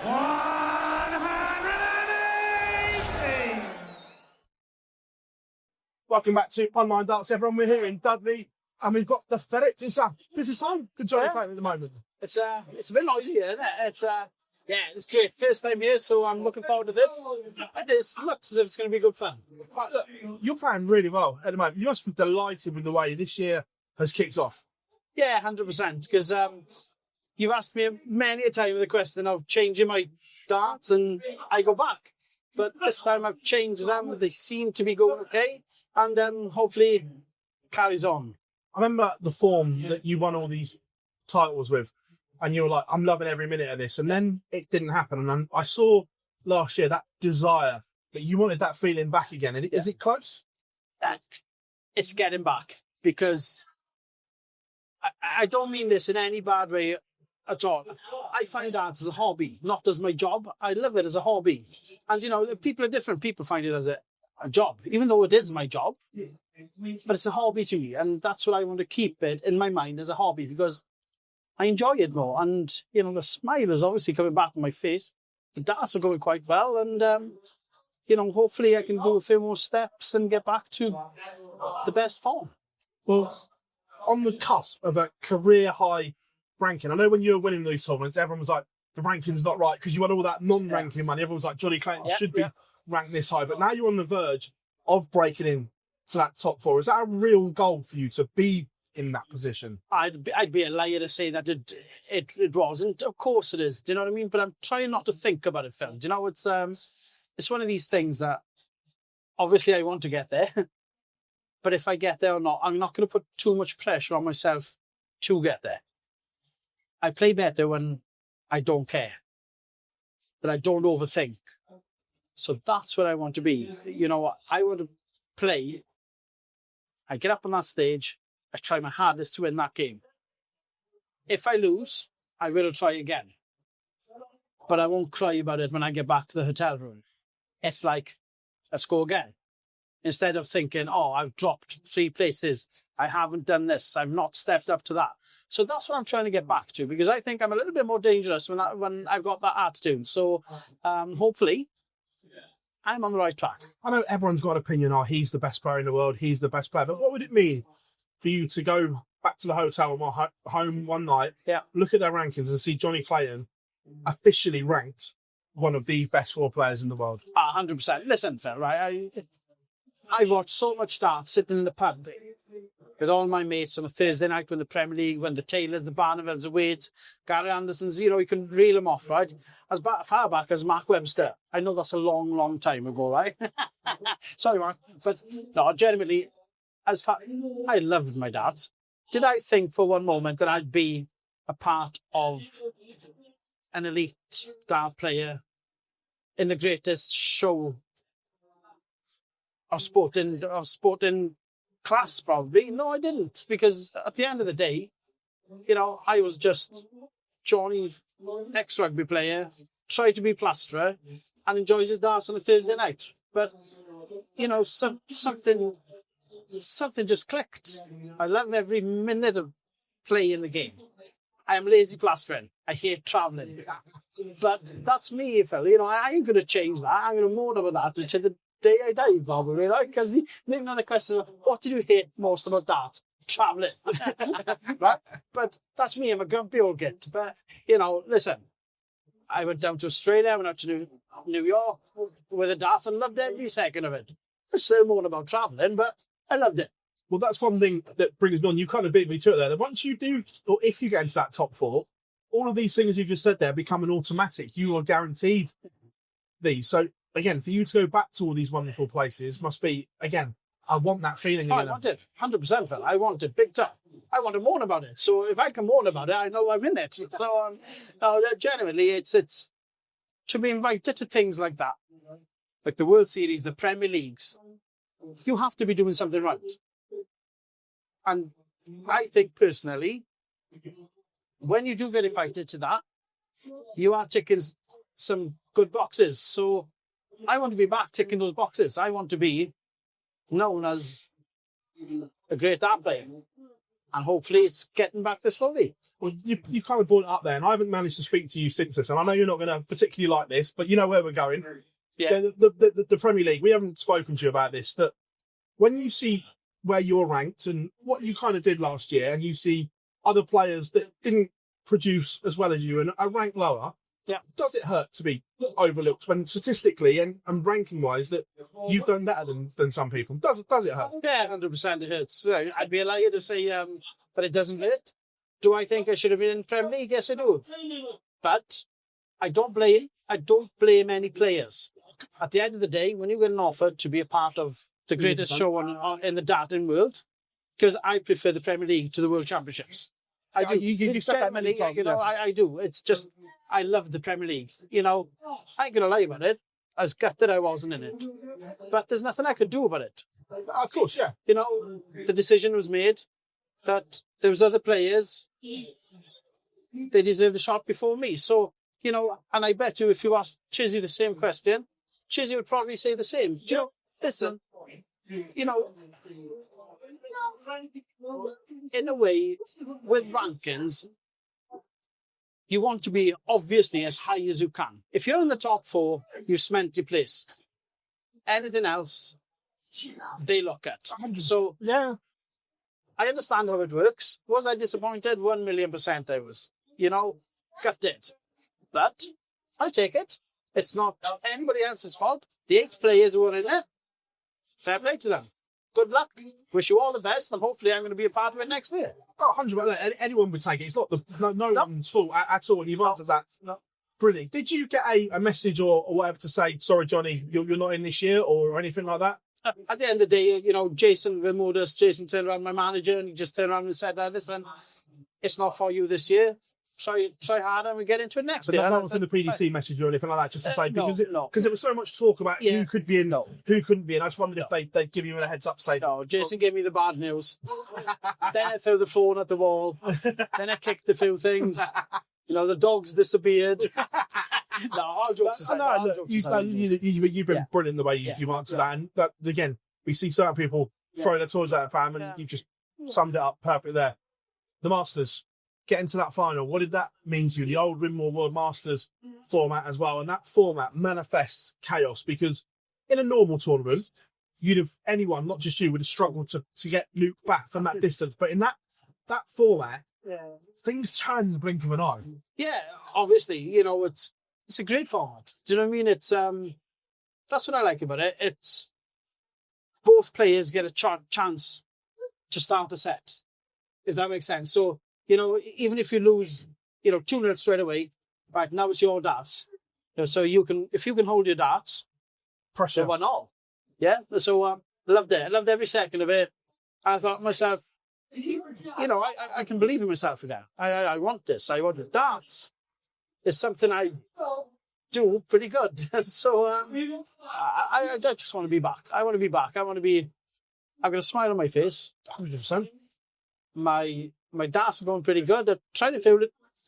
180! Welcome back to Online Darts, everyone. We're here in Dudley, and we've got the ferret. It's a busy time for Jonny Clayton at the moment. It's a bit noisy, isn't it? It's great. First time here, so I'm looking forward to this. It looks as if it's going to be good fun. But look, you're playing really well at the moment. You must be delighted with the way this year has kicked off. Yeah, 100%. Because you've asked me many a time the question of changing my darts, and I go back. But this time I've changed them. They seem to be going okay, and hopefully carries on. I remember the form that you won all these titles with, and you were like, I'm loving every minute of this. And then it didn't happen. And then I saw last year that desire that you wanted that feeling back again. And is it close? It's getting back, because I don't mean this in any bad way at all. I find darts as a hobby, not as my job. I love it as a hobby. And, you know, people are different. People find it as a job, even though it is my job. But it's a hobby to me. And that's what I want to keep it in my mind, as a hobby, because I enjoy it more. And, you know, the smile is obviously coming back on my face. The darts are going quite well. And, you know, hopefully I can do a few more steps and get back to the best form. Well, on the cusp of a career high ranking, I know when you were winning these tournaments, everyone was like, the ranking's not right, because you won all that non-ranking money. Everyone was like, Jonny Clayton should be ranked this high. But now you're on the verge of breaking in to that top four. Is that a real goal for you to be in that position? I'd be a liar to say that it wasn't. Of course it is. Do you know what I mean? But I'm trying not to think about it, Phil. Do you know, it's one of these things that obviously I want to get there. But if I get there or not, I'm not going to put too much pressure on myself to get there. I play better when I don't care, that I don't overthink. So that's what I want to be. You know, I want to play. I get up on that stage. I try my hardest to win that game. If I lose, I will try again. But I won't cry about it when I get back to the hotel room. It's like, let's go again. Instead of thinking, oh, I've dropped 3 places. I haven't done this. I've not stepped up to that. So that's what I'm trying to get back to, because I think I'm a little bit more dangerous when I've got that attitude. So hopefully I'm on the right track. I know everyone's got an opinion, oh, he's the best player in the world, he's the best player. But what would it mean for you to go back to the hotel or home one night, look at their rankings and see Jonny Clayton officially ranked one of the best 4 players in the world? 100%. Listen, Phil, right? I watched so much darts sitting in the pub with all my mates on a Thursday night when the Premier League, when the Taylors, the Barnevilles, the Wades, Gary Andersons, you know, you can reel them off, right? As far back as Mark Webster. I know that's a long, long time ago, right? Sorry, Mark. But no, genuinely, I loved my darts. Did I think for one moment that I'd be a part of an elite dart player in the greatest show of sporting class, probably? No, I didn't, because at the end of the day, you know, I was just Johnny, ex-rugby player, tried to be plasterer, and enjoys his darts on a Thursday night. But, you know, something just clicked. I love every minute of play in the game. I am lazy plastering. I hate travelling. But that's me, Phil. You know, I ain't going to change that. I'm going to moan about that until the day I die, probably, right? Because the question is, what did you hate most about darts? Travelling. Right? But that's me. I'm a grumpy old git. But, you know, listen, I went down to Australia, I went out to New York with a dart and loved every second of it. I still moan about travelling, but I loved it. Well, that's one thing that brings me on. You kind of beat me to it there. That once you do, or if you get into that top 4, all of these things you just said there become an automatic. You are guaranteed these. So, again, for you to go back to all these wonderful places must be, again, I want that feeling again. I want it, 100%, Phil. I want it big time. I want to moan about it. So if I can moan about it, I know I'm in it. So, genuinely, it's to be invited to things like that, like the World Series, the Premier Leagues, you have to be doing something right. And I think, personally, when you do get invited to that, you are ticking some good boxes. So I want to be back ticking those boxes. I want to be known as a great dart player. And hopefully it's getting back there slowly. Well, you kind of brought it up there, and I haven't managed to speak to you since this, and I know you're not going to particularly like this, but you know where we're going. Yeah. The Premier League, we haven't spoken to you about this, that when you see where you're ranked and what you kind of did last year, and you see other players that didn't produce as well as you and are ranked lower, does it hurt to be overlooked when statistically and ranking-wise that you've done better than some people? Does it hurt? Yeah, 100% it hurts. I'd be a liar to say that it doesn't hurt. Do I think I should have been in Premier League? Yes, I do. But I don't blame any players. At the end of the day, when you get an offer to be a part of the greatest 100%. Show in the darting world, because I prefer the Premier League to the World Championships. I do. You said that many times. I do. It's just, I love the Premier League. I ain't going to lie about it. I was gutted I wasn't in it. But there's nothing I could do about it. Of course, yeah. The decision was made that there was other players, they deserved a shot before me. So, and I bet you if you asked Chizzy the same question, Chizzy would probably say the same. Listen, in a way, with rankings, you want to be obviously as high as you can. If you're in the top 4, you cement your place. Anything else, they look at. So, yeah, I understand how it works. Was I disappointed? 1,000,000% I was. Gutted. But I take it. It's not anybody else's fault. The 8 players who were in it, fair play to them. Good luck. Wish you all the best, and hopefully I'm going to be a part of it next year. 100%. Anyone would take it. It's not no one's fault at all, and you've answered that. No. Brilliant. Did you get a message or whatever to say, sorry, Johnny, you're not in this year, or anything like that? At the end of the day, Jason turned around, my manager, and he just turned around and said, listen, it's not for you this year. Try harder and we get into it next year. But not from the PDC message or anything like that, just to say, because there was so much talk about who could be in, who couldn't be in. I just wondered if they'd give you a heads up, say. No, Jason gave me the bad news. Then I threw the phone at the wall. Then I kicked a few things. The dogs disappeared. No, all jokes aside. You've been brilliant the way you've answered that. And that, again, we see certain people throw their toys out of the pram, and you've just summed it up perfectly there. The Masters. Getting to that final, what did that mean to you? The old Winmore World Masters format as well, and that format manifests chaos because in a normal tournament, anyone, not just you, would have struggled to get Luke back from that distance. But in that format, things turn in the blink of an eye. Yeah, obviously, it's a great format. Do you know what I mean? It's that's what I like about it. It's both players get a chance to start a set, if that makes sense. So. Even if you lose, 2-0 straight away, right, now it's your darts. So if you can hold your darts, pressure 1-1. Yeah. So I loved it. I loved every second of it. And I thought to myself, I can believe in myself again. I want this. I want it. Darts is something I do pretty good. So I just want to be back. I want to be back. I've got a smile on my face. 100%. My darts are going pretty good. I'm trying to feel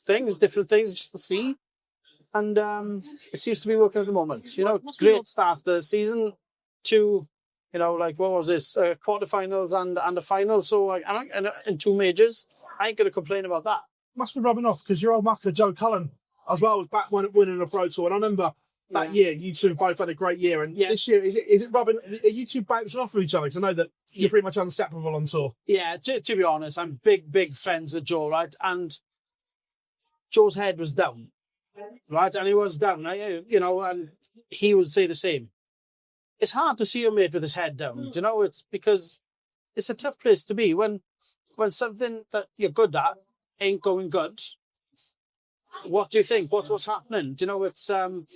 different things just to see. And it seems to be working at the moment. Great start to the season. 2, what was this? Quarterfinals and a final. So I'm in 2 majors. I ain't going to complain about that. Must be rubbing off because your old mucker, Joe Cullen, as well, was back winning a Pro Tour. And I remember that year, you two both had a great year. And this year, is it rubbing? Are you two bouncing off of each other? Because I know that you're pretty much inseparable on tour. Yeah, to be honest, I'm big friends with Joe, right? And Joe's head was down, right? And he was down, and he would say the same. It's hard to see your mate with his head down, it's because it's a tough place to be when something that you're good at ain't going good. What do you think? What's happening? It's and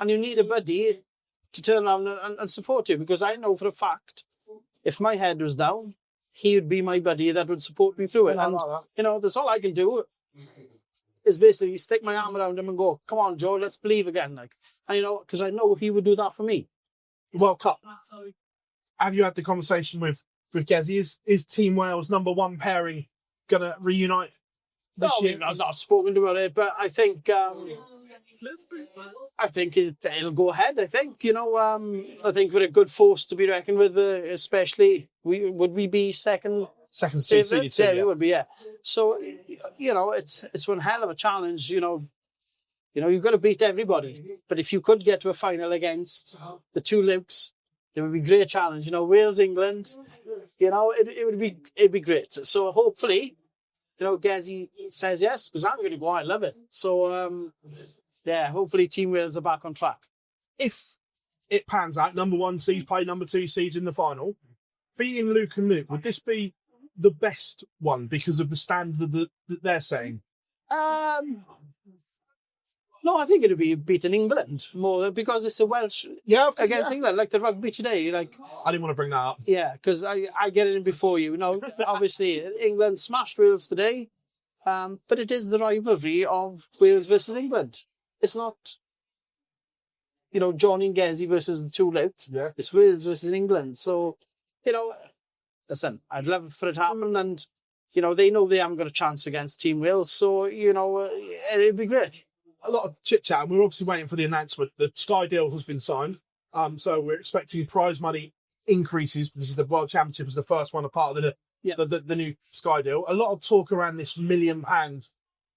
you need a buddy to turn around and support you, because I know for a fact if my head was down, he would be my buddy that would support me through it. And that's all I can do is basically stick my arm around him and go, "Come on, Joe, let's believe again." And because I know he would do that for me. World Cup. Have you had the conversation with Gezi? Is Team Wales #1 pairing gonna reunite this year? I've not spoken about it, but I think it'll go ahead. I think I think we're a good force to be reckoned with, especially would we be second second seeded team. Yeah, it would be, yeah. So, it's one hell of a challenge, you've got to beat everybody. But if you could get to a final against the two Lukes, it would be a great challenge. Wales, England, it'd be great. So hopefully, Gezi says yes, because I'm going to go. I love it. So, hopefully Team Wales are back on track. If it pans out, number 1 seeds play number 2 seeds in the final, beating Luke and Luke, would this be the best one because of the standard that they're saying? No, I think it would be beating England more because it's a Welsh against England, like the rugby today. Like I didn't want to bring that up. Yeah, because I get it in before you. Obviously, England smashed Wales today, but it is the rivalry of Wales versus England. It's not, Jonny and Gezi versus the two Lukes. Yeah. It's Wales versus England. So, listen, I'd love for it to happen, and they know they haven't got a chance against Team Wales. So, it'd be great. A lot of chit chat, and we're obviously waiting for the announcement. The Sky deal has been signed, so we're expecting prize money increases. This is the World Championship is the first one, a part of the new Sky deal. A lot of talk around this £1 million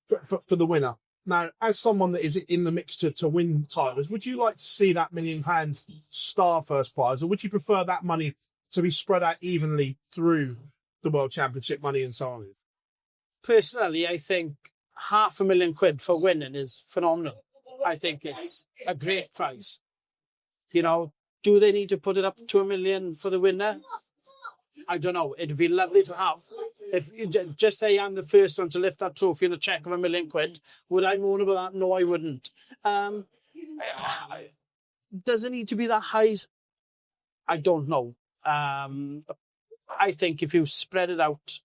for the winner. Now, as someone that is in the mix to win titles, would you like to see that £1 million star first prize, or would you prefer that money to be spread out evenly through the World Championship money and so on? Personally, I think £500,000 for winning is phenomenal. I think it's a great prize. Do they need to put it up to £1 million for the winner? I don't know. It'd be lovely to have. If you just say I'm the first one to lift that trophy and a cheque of £1 million, would I moan about that? No, I wouldn't. Does it need to be that high? I don't know. I think if you spread it out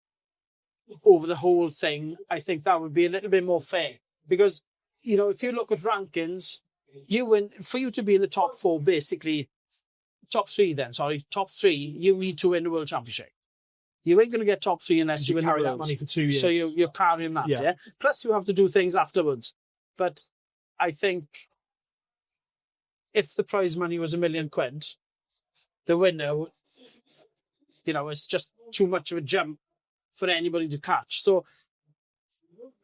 over the whole thing, I think that would be a little bit more fair. Because, if you look at rankings, for you to be in the top 4, basically, top 3, you need to win the World Championship. You ain't going to get top 3 unless you win carry the that Worlds. money for 2 years. So you're carrying that, yeah? Plus you have to do things afterwards. But I think if the prize money was £1 million, the winner, it's just too much of a jump for anybody to catch. So,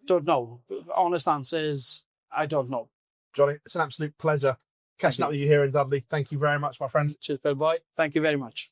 don't know. Honest answer is, I don't know. Jonny, it's an absolute pleasure catching up with you here in Dudley. Thank you very much, my friend. Cheers, Bill Boy. Thank you very much.